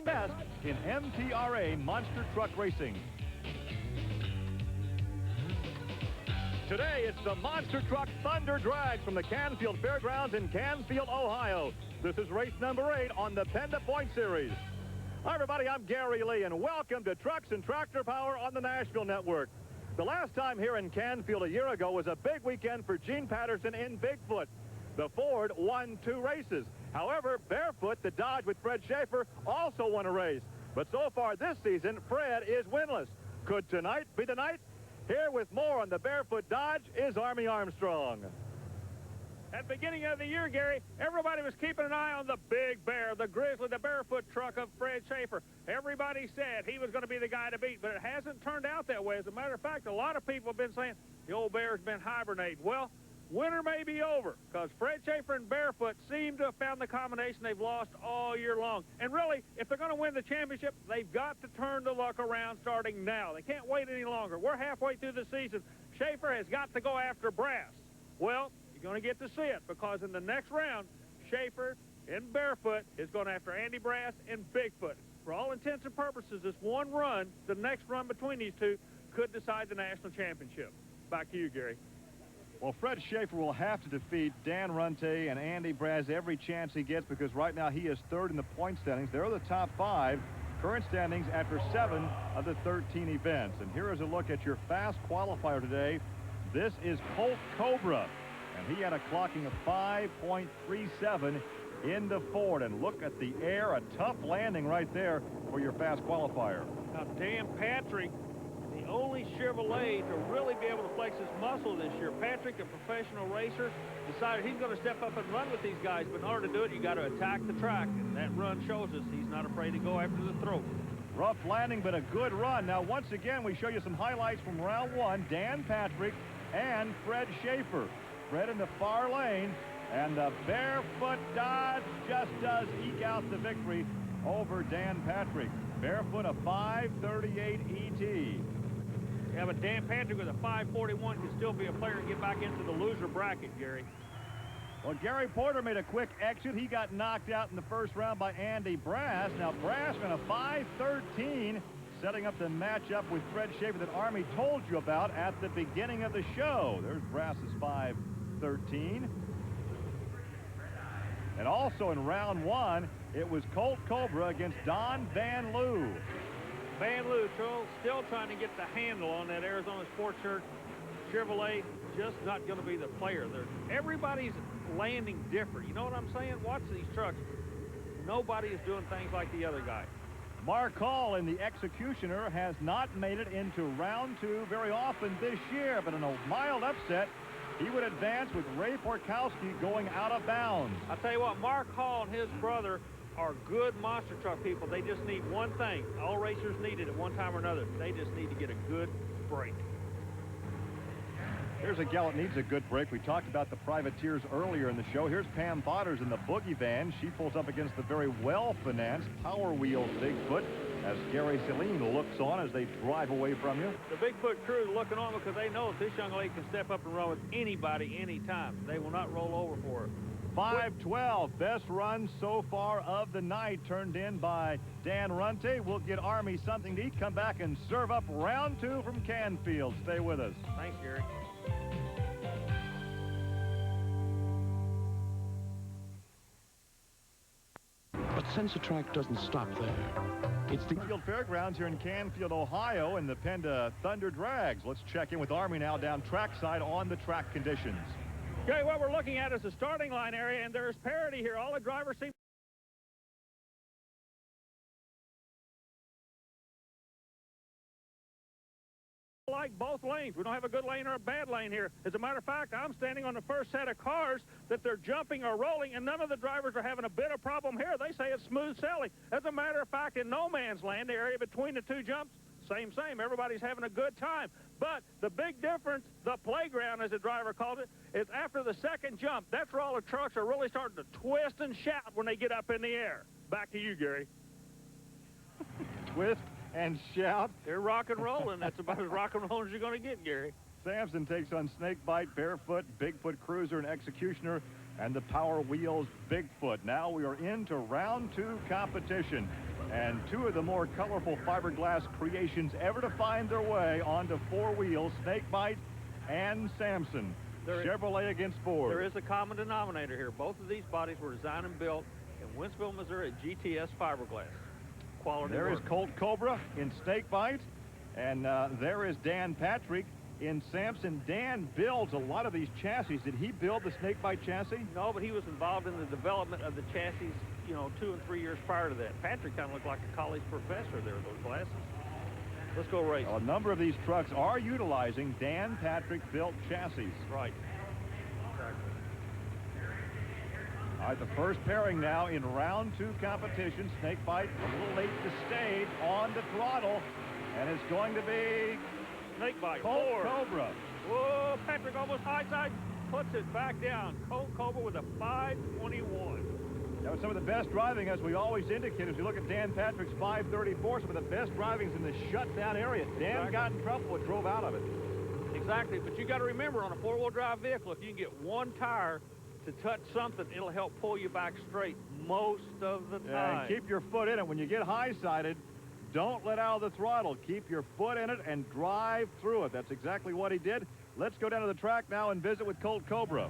best in MTRA monster truck racing. Today, it's the Monster Truck Thunder Drags from the Canfield Fairgrounds in Canfield, Ohio. This is race number 8 on the Penda Point Series. Hi, everybody, I'm Gary Lee, and welcome to Trucks and Tractor Power on the Nashville Network. The last time here in Canfield a year ago was a big weekend for Gene Patterson in Bigfoot. The Ford won 2 races. However, Barefoot, the Dodge with Fred Shafer, also won a race. But so far this season, Fred is winless. Could tonight be the night? Here with more on the Barefoot Dodge is Army Armstrong. At the beginning of the year, Gary, everybody was keeping an eye on the Big Bear, the Grizzly, the Barefoot truck of Fred Shafer. Everybody said he was going to be the guy to beat, but it hasn't turned out that way. As a matter of fact, a lot of people have been saying the old Bear's been hibernating. Well, winter may be over, because Fred Shafer and Barefoot seem to have found the combination they've lost all year long. And really, if they're going to win the championship, they've got to turn the luck around starting now. They can't wait any longer. We're halfway through the season. Shafer has got to go after Brass. Well, you're going to get to see it, because in the next round, Shafer and Barefoot is going after Andy Brass and Bigfoot. For all intents and purposes, this one run, the next run between these two, could decide the national championship. Back to you, Gary. Well, Fred Shafer will have to defeat Dan Runte and Andy Brass every chance he gets, because right now he is 3rd in the point standings. They're the top 5 current standings after 7 of the 13 events. And here is a look at your fast qualifier today. This is Colt Cobra, and he had a clocking of 5.37 in the Ford. And look at the air, a tough landing right there for your fast qualifier. Now, Dan Patrick, the only Chevrolet to really be able to flex his muscle this year. Patrick, a professional racer, decided he's going to step up and run with these guys, but in order to do it, you got to attack the track, and that run shows us he's not afraid to go after the throat. Rough landing, but a good run. Now, once again, we show you some highlights from round 1, Dan Patrick and Fred Shafer. Fred in the far lane, and the Barefoot Dodge just does eke out the victory over Dan Patrick. Barefoot a 538 ET. Yeah, but Dan Patrick with a 541 can still be a player to get back into the loser bracket, Gary. Well, Gary Porter made a quick exit. He got knocked out in the first round by Andy Brass. Now, Brass ran a 513, setting up the matchup with Fred Shafer that Army told you about at the beginning of the show. There's Brass's 513. And also in round 1, it was Colt Cobra against Don Van Loo. Van Loo still trying to get the handle on that Arizona Sports Shirt. Chevrolet just not going to be the player. Everybody's landing different. You know what I'm saying? Watch these trucks. Nobody is doing things like the other guy. Mark Hall in the Executioner has not made it into round 2 very often this year, but in a mild upset, he would advance with Ray Piorkowski going out of bounds. I'll tell you what, Mark Hall and his brother are good monster truck people. They just need one thing. All racers need it at one time or another. They just need to get a good break. Here's a gal that needs a good break. We talked about the privateers earlier in the show. Here's Pam Vaters in the Boogey van. She pulls up against the very well-financed Power Wheels Bigfoot as Gary Celine looks on as they drive away from you. The Bigfoot crew looking on because they know that this young lady can step up and run with anybody anytime. They will not roll over for her. 512, best run so far of the night, turned in by Dan Runte. We'll get Army something to eat, come back and serve up round 2 from Canfield. Stay with us. Thanks, Gary. But Sensor Track doesn't stop there. It's the Springfield Fairgrounds here in Canfield, Ohio, and the Penda Thunder Drags. Let's check in with Army now down trackside on the track conditions. Okay, what we're looking at is the starting line area, and there's parity here. All the drivers seem like both lanes. We don't have a good lane or a bad lane here. As a matter of fact, I'm standing on the first set of cars that they're jumping or rolling, and none of the drivers are having a bit of problem here. They say it's smooth sailing. As a matter of fact, in no man's land, the area between the 2 jumps, same. Everybody's having a good time. But the big difference, the playground, as the driver called it, is after the second jump. That's where all the trucks are really starting to twist and shout when they get up in the air. Back to you, Gary. Twist and shout. They're rock and rolling. That's about as rock and rolling as you're going to get, Gary. Samson takes on Snakebite, Barefoot, Bigfoot Cruiser, and Executioner, and the Power Wheels Bigfoot. Now we are into round 2 competition. And two of the more colorful fiberglass creations ever to find their way onto four wheels, Snakebite and Samson. Chevrolet against Ford. There is a common denominator here. Both of these bodies were designed and built in Wentzville, Missouri at GTS Fiberglass. Quality There work. is Colt Cobra in Snakebite, and there is Dan Patrick in Samson. Dan builds a lot of these chassis. Did he build the Snakebite chassis? No, but he was involved in the development of the chassis, you know, 2 and 3 years prior to that. Patrick kind of looked like a college professor there with those glasses. Let's go race. A number of these trucks are utilizing Dan Patrick built chassis. Right. Exactly. All right, the first pairing now in round 2 competition. Snakebite a little late to stage on the throttle, and it's going to be Snakebite. Colt Cobra. Whoa, Patrick almost high side, puts it back down. Colt Cobra with a 521. That was some of the best driving, as we always indicate. As you look at Dan Patrick's 534, some of the best drivings in the shutdown area. Dan got in trouble and drove out of it. Exactly, but you got to remember, on a four-wheel drive vehicle, if you can get one tire to touch something, it'll help pull you back straight most of the time. Yeah, and keep your foot in it. When you get high-sided, don't let out of the throttle. Keep your foot in it and drive through it. That's exactly what he did. Let's go down to the track now and visit with Colt Cobra.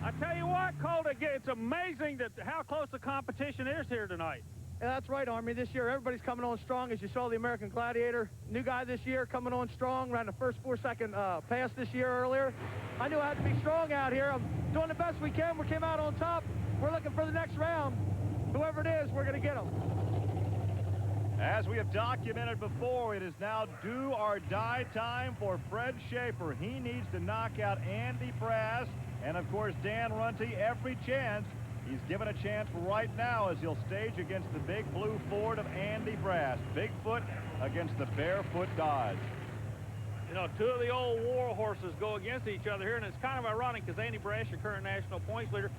I tell you what, Colt, it's amazing how close the competition is here tonight. Yeah, that's right, Army. This year, everybody's coming on strong. As you saw, the American Gladiator, new guy this year, coming on strong. Ran the first 4-second pass this year earlier. I knew I had to be strong out here. I'm doing the best we can. We came out on top. We're looking for the next round. Whoever it is, we're going to get them. As we have documented before, it is now do or die time for Fred Shafer. He needs to knock out Andy Brass. And, of course, Dan Runte, every chance. He's given a chance right now as he'll stage against the big blue Ford of Andy Brass. Bigfoot against the Barefoot Dodge. You know, two of the old war horses go against each other here, and it's kind of ironic because Andy Brass, your current national points leader,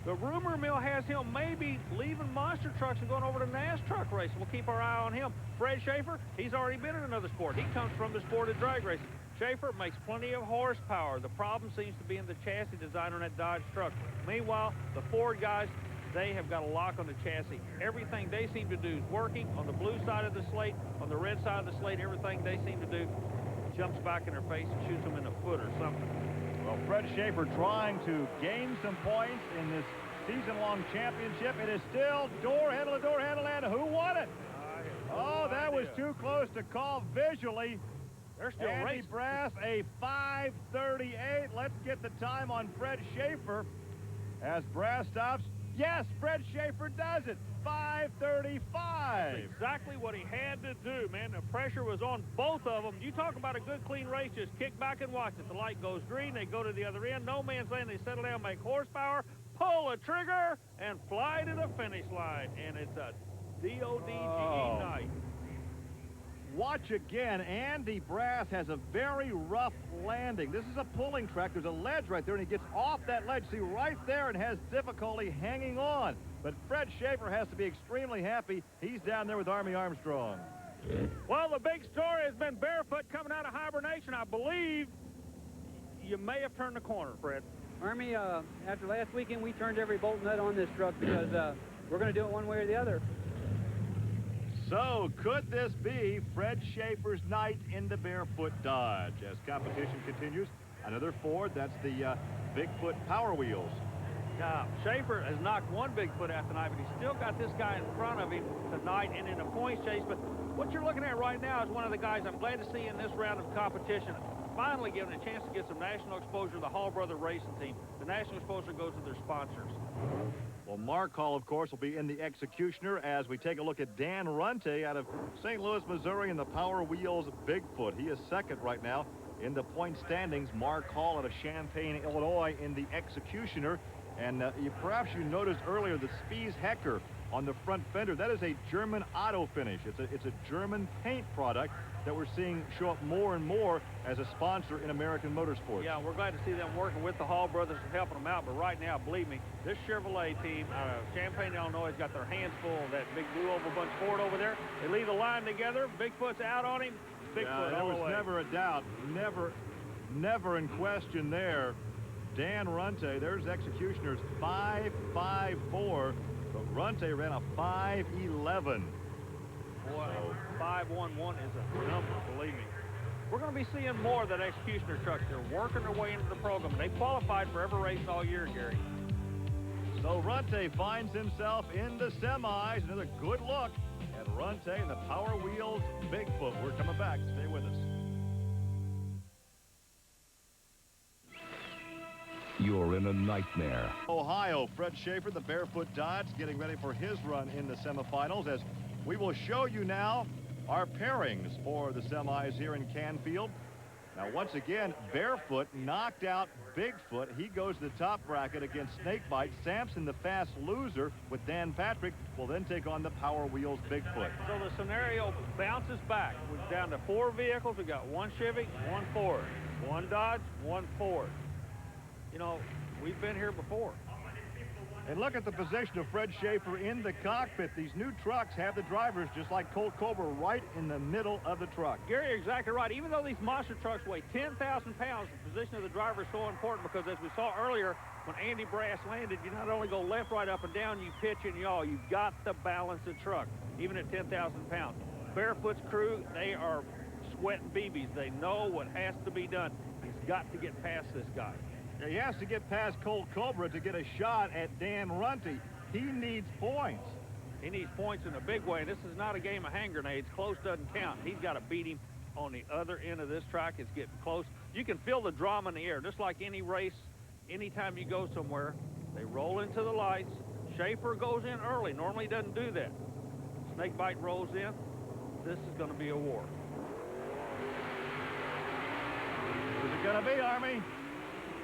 the rumor mill has him maybe leaving monster trucks and going over to NAS truck racing. We'll keep our eye on him. Fred Shafer, he's already been in another sport. He comes from the sport of drag racing. Shafer makes plenty of horsepower. The problem seems to be in the chassis design on that Dodge truck. Meanwhile, the Ford guys, they have got a lock on the chassis. Everything they seem to do is working. On the blue side of the slate, on the red side of the slate, everything they seem to do jumps back in their face and shoots them in the foot or something. Well, Fred Shafer trying to gain some points in this season-long championship. It is still door handle to door handle, and who won it? Oh, that was too close to call visually. They're still Andy racing. Brass, a 5:38. Let's get the time on Fred Shafer as Brass stops. Yes, Fred Shafer does it. 5:35. That's exactly what he had to do, man. The pressure was on both of them. You talk about a good, clean race, just kick back and watch it. The light goes green, they go to the other end. No man's land, they settle down, make horsepower, pull a trigger, and fly to the finish line. And it's a DODGE night. Watch again. Andy Brass has a very rough landing. This is a pulling track. There's a ledge right there, and he gets off that ledge. See, right there, and has difficulty hanging on. But Fred Shafer has to be extremely happy. He's down there with Army Armstrong. Well, the big story has been Barefoot coming out of hibernation. I believe you may have turned the corner, Fred. Army, after last weekend, we turned every bolt nut on this truck because we're going to do it one way or the other. So, could this be Fred Shafer's night in the Barefoot Dodge? As competition continues, another Ford, that's the Bigfoot Power Wheels. Now, Shafer has knocked one Bigfoot out tonight, but he's still got this guy in front of him tonight and in a points chase. But what you're looking at right now is one of the guys I'm glad to see in this round of competition finally given a chance to get some national exposure to the Hall Brother Racing Team. The national exposure goes to their sponsors. Well, Mark Hall, of course, will be in the Executioner as we take a look at Dan Runte out of St. Louis, Missouri in the Power Wheels Bigfoot. He is second right now in the point standings. Mark Hall out of Champaign, Illinois in the Executioner. And perhaps you noticed earlier the Spies Hecker on the front fender. That is a German auto finish. It's a German paint product that we're seeing show up more and more as a sponsor in American motorsports. Yeah, we're glad to see them working with the Hall brothers and helping them out. But right now, believe me, this Chevrolet team out of Champaign, Illinois has got their hands full of that big blue oval bunch Ford over there. They leave the line together. Bigfoot's out on him. Bigfoot all the way. There was never a doubt. Never in question there. Dan Runte, there's Executioner's 5.54. But Runte ran a 5:11. Boy, 511 is a number, believe me. We're going to be seeing more of that executioner trucks. They're working their way into the program. They qualified for every race all year, Gary. So Runte finds himself in the semis. Another good look at Runte and the Power Wheels Bigfoot. We're coming back. Stay with us. You're in a nightmare. Ohio, Fred Shafer, the Barefoot Dodge, getting ready for his run in the semifinals, as we will show you now our pairings for the semis here in Canfield. Now, once again, Barefoot knocked out Bigfoot. He goes to the top bracket against Snakebite. Samson, the fast loser with Dan Patrick, will then take on the Power Wheels Bigfoot. So the scenario bounces back. We're down to 4 vehicles. We got 1 Chevy, 1 Ford, 1 Dodge, 1 Ford. You know, we've been here before. And look at the position of Fred Shafer in the cockpit. These new trucks have the drivers, just like Colt Cobra, right in the middle of the truck. Gary, you're exactly right. Even though these monster trucks weigh 10,000 pounds, the position of the driver is so important, because as we saw earlier, when Andy Brass landed, you not only go left, right, up, and down, you pitch and yaw. You've got to balance the truck, even at 10,000 pounds. Barefoot's crew, they are sweating BBs. They know what has to be done. He's got to get past this guy. He has to get past Colt Cobra to get a shot at Dan Runte. He needs points. He needs points in a big way. This is not a game of hand grenades. Close doesn't count. He's got to beat him on the other end of this track. It's getting close. You can feel the drama in the air. Just like any race, anytime you go somewhere, they roll into the lights. Shafer goes in early. Normally doesn't do that. Snakebite rolls in. This is going to be a war. Who's it going to be, Army?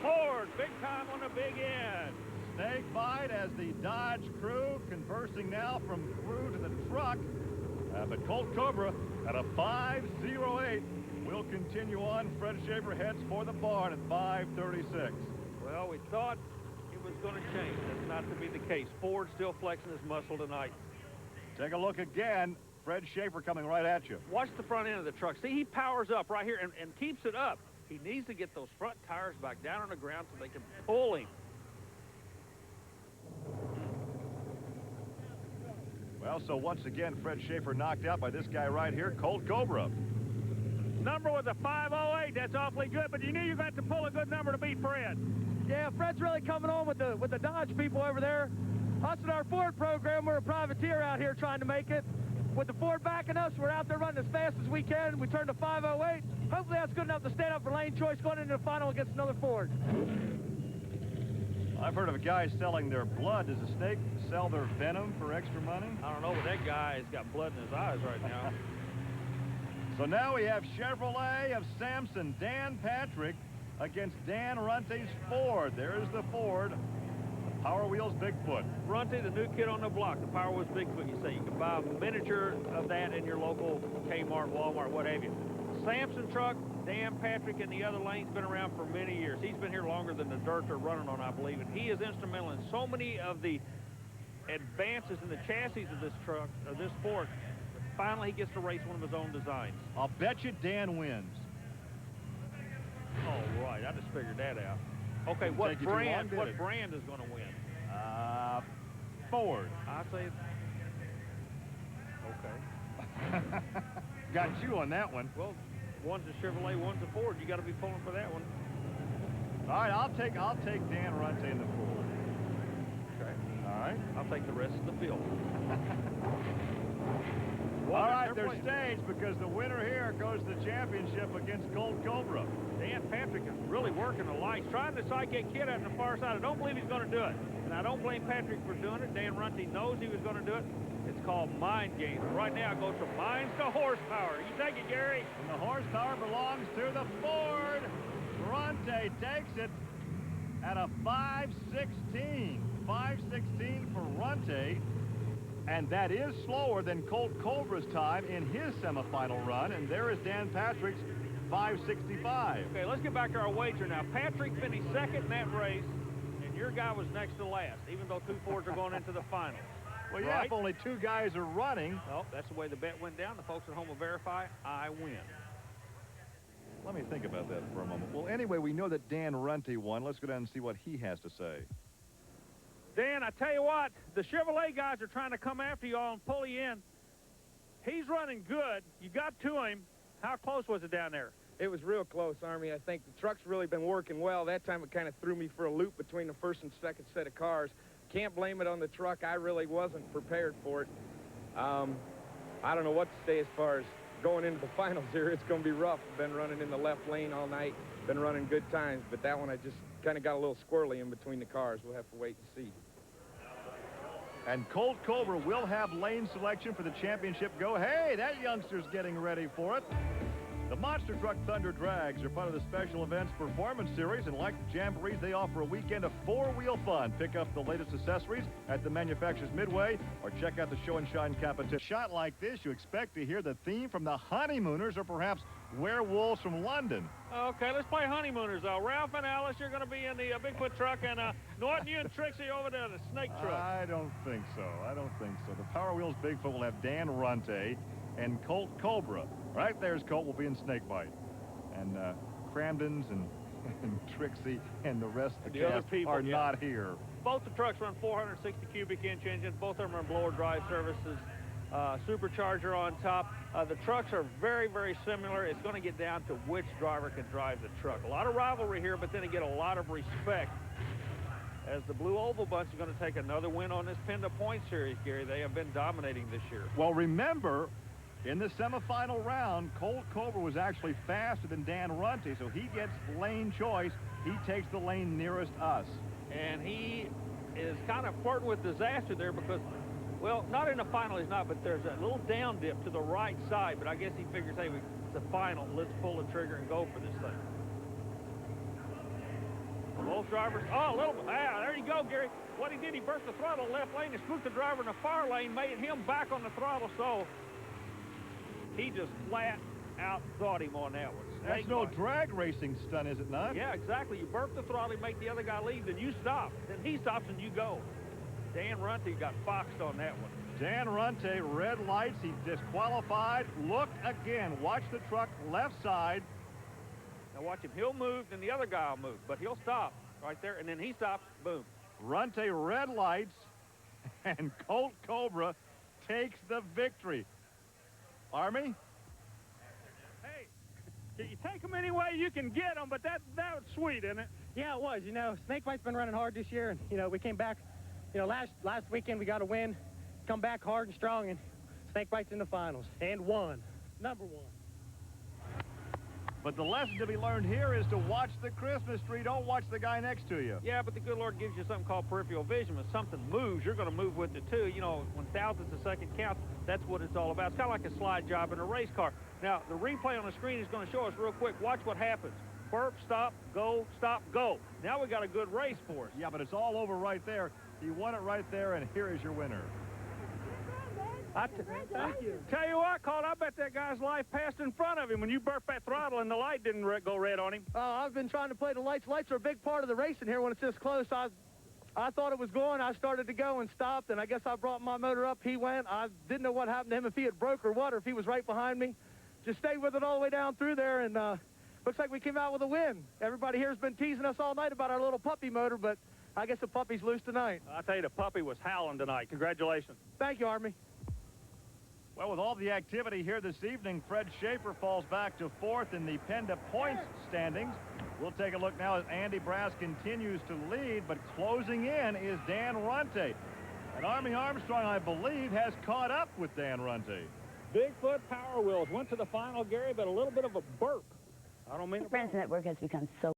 Ford, big time on the big end. Snakebite as the Dodge crew conversing now from crew to the truck. But Colt Cobra at a 5:08 will continue on. Fred Shafer heads for the barn at 5:36. Well, we thought it was going to change. That's not to be the case. Ford still flexing his muscle tonight. Take a look again. Fred Shafer coming right at you. Watch the front end of the truck. See, he powers up right here and keeps it up. He needs to get those front tires back down on the ground so they can pull him. Well, so once again, Fred Shafer knocked out by this guy right here, Colt Cobra. Number was a 5:08. That's awfully good, but you knew you got to pull a good number to beat Fred. Yeah, Fred's really coming on with the Dodge people over there. Us in our Ford program, we're a privateer out here trying to make it. With the Ford backing us, we're out there running as fast as we can. We turned to 5:08. Hopefully that's good enough to stand up for lane choice going into the final against another Ford. I've heard of a guy selling their blood. Does a snake sell their venom for extra money? I don't know, but that guy's got blood in his eyes right now. So now we have Chevrolet of Samson-Dan Patrick against Dan Runte's Ford. There's the Ford. Power Wheels Bigfoot. Runte, the new kid on the block, the Power Wheels Bigfoot. You say you can buy a miniature of that in your local Kmart, Walmart, what have you. Samson truck, Dan Patrick in the other lane's been around for many years. He's been here longer than the dirt they're running on, I believe, and he is instrumental in so many of the advances in the chassis of this truck, of this Ford. Finally, he gets to race one of his own designs. I'll bet you Dan wins. Oh, right. I just figured that out. Okay, what brand is going to win? Ford. I say, okay. Got you on that one. Well, one's a Chevrolet, one's a Ford. You got to be pulling for that one. All right, I'll take Dan Runte in the Ford. Okay. All right. I'll take the rest of the field. All right, they're staged because the winner here goes to the championship against Colt Cobra. Dan Patrick is really working the lights, trying to sidekick kid out on the far side. I don't believe he's going to do it. And I don't blame Patrick for doing it. Dan Runte knows he was going to do it. It's called mind games. Right now it goes from minds to horsepower. You take it, Gary. And the horsepower belongs to the Ford. Runte takes it at a 5:16. 5:16 for Runte. And that is slower than Colt Cobra's time in his semifinal run. And there is Dan Patrick's 5:65. Okay, let's get back to our wager now. Patrick finished second in that race, and your guy was next to last, even though two Fords are going into the finals. Well, yeah, if only two guys are running. Well, that's the way the bet went down. The folks at home will verify I win. Let me think about that for a moment. Well, anyway, we know that Dan Runte won. Let's go down and see what he has to say. Dan, I tell you what, the Chevrolet guys are trying to come after you all and pull you in. He's running good. You got to him. How close was it down there? It was real close, Army. I think the truck's really been working well. That time it kind of threw me for a loop between the first and second set of cars. Can't blame it on the truck. I really wasn't prepared for it. I don't know what to say as far as going into the finals here. It's going to be rough. Been running in the left lane all night. Been running good times, but that one I just kind of got a little squirrely in between the cars. We'll have to wait and see. And Colt Cobra will have lane selection for the championship go. Hey, that youngster's getting ready for it. The Monster Truck Thunder Drags are part of the Special Events Performance Series, and like the Jamborees, they offer a weekend of four-wheel fun. Pick up the latest accessories at the manufacturer's Midway, or check out the Show and Shine competition. Shot like this, you expect to hear the theme from the Honeymooners, or perhaps Werewolves from London. Okay, let's play Honeymooners. Ralph and Alice, you're going to be in the Bigfoot truck, and Norton, you and Trixie over there in the Snake truck. I don't think so. I don't think so. The Power Wheels Bigfoot will have Dan Runte and Colt Cobra. Right there's Colt will be in Snakebite. And Cramdens and Trixie and the rest of the cast are not here. Both the trucks run 460 cubic inch engines. Both of them are blower drive services. Supercharger on top. The trucks are very, very similar. It's going to get down to which driver can drive the truck. A lot of rivalry here, but then again, a lot of respect. As the Blue Oval Bunch is going to take another win on this Penda Point Series, Gary. They have been dominating this year. Well, remember, in the semifinal round, Colt Cobra was actually faster than Dan Runte, so he gets lane choice. He takes the lane nearest us. And he is kind of flirting with disaster there because, well, not in the final, he's not, but there's a little down dip to the right side, but I guess he figures, hey, it's the final. Let's pull the trigger and go for this thing. Both drivers, there you go, Gary. What he did, he burst the throttle left lane and spooked the driver in the far lane, made him back on the throttle, so he just flat out thought him on that one. That's no drag racing stunt, is it not? Yeah, exactly. You burp the throttle, you make the other guy leave, then you stop. Then he stops and you go. Dan Runte got foxed on that one. Dan Runte, red lights, he's disqualified. Look again, watch the truck left side. Now watch him, he'll move, then the other guy will move, but he'll stop right there, and then he stops, boom. Runte, red lights, and Colt Cobra takes the victory. Army? Hey, you take them any way you can get them, but that was sweet, isn't it? Yeah, it was. You know, Snakebite's been running hard this year, and, you know, we came back, you know, last weekend we got a win, come back hard and strong, and Snakebite's in the finals, and won. Number one. But the lesson to be learned here is to watch the Christmas tree. Don't watch the guy next to you. Yeah, but the good Lord gives you something called peripheral vision. When something moves, you're going to move with it, too. You know, when thousandths of a second counts, that's what it's all about. It's kind of like a slide job in a race car. Now, the replay on the screen is going to show us real quick. Watch what happens. Burp, stop, go, stop, go. Now we got a good race for us. Yeah, but it's all over right there. He won it right there, and here is your winner. Thank you. Tell you what, Colt, I bet that guy's life passed in front of him when you burped that throttle and the light didn't go red on him. Oh, I've been trying to play the lights. Lights are a big part of the racing here when it's this close. I thought it was going. I started to go and stopped, and I guess I brought my motor up. He went. I didn't know what happened to him, if he had broke or what, or if he was right behind me. Just stayed with it all the way down through there, and looks like we came out with a win. Everybody here has been teasing us all night about our little puppy motor, but I guess the puppy's loose tonight. I tell you, the puppy was howling tonight. Congratulations. Thank you, Army. Well, with all the activity here this evening, Fred Shafer falls back to fourth in the Penda points standings. We'll take a look now as Andy Brass continues to lead, but closing in is Dan Runte. And Army Armstrong, I believe, has caught up with Dan Runte. Bigfoot Power Wheels went to the final, Gary, but a little bit of a burp. I don't mean The Brands Network has become so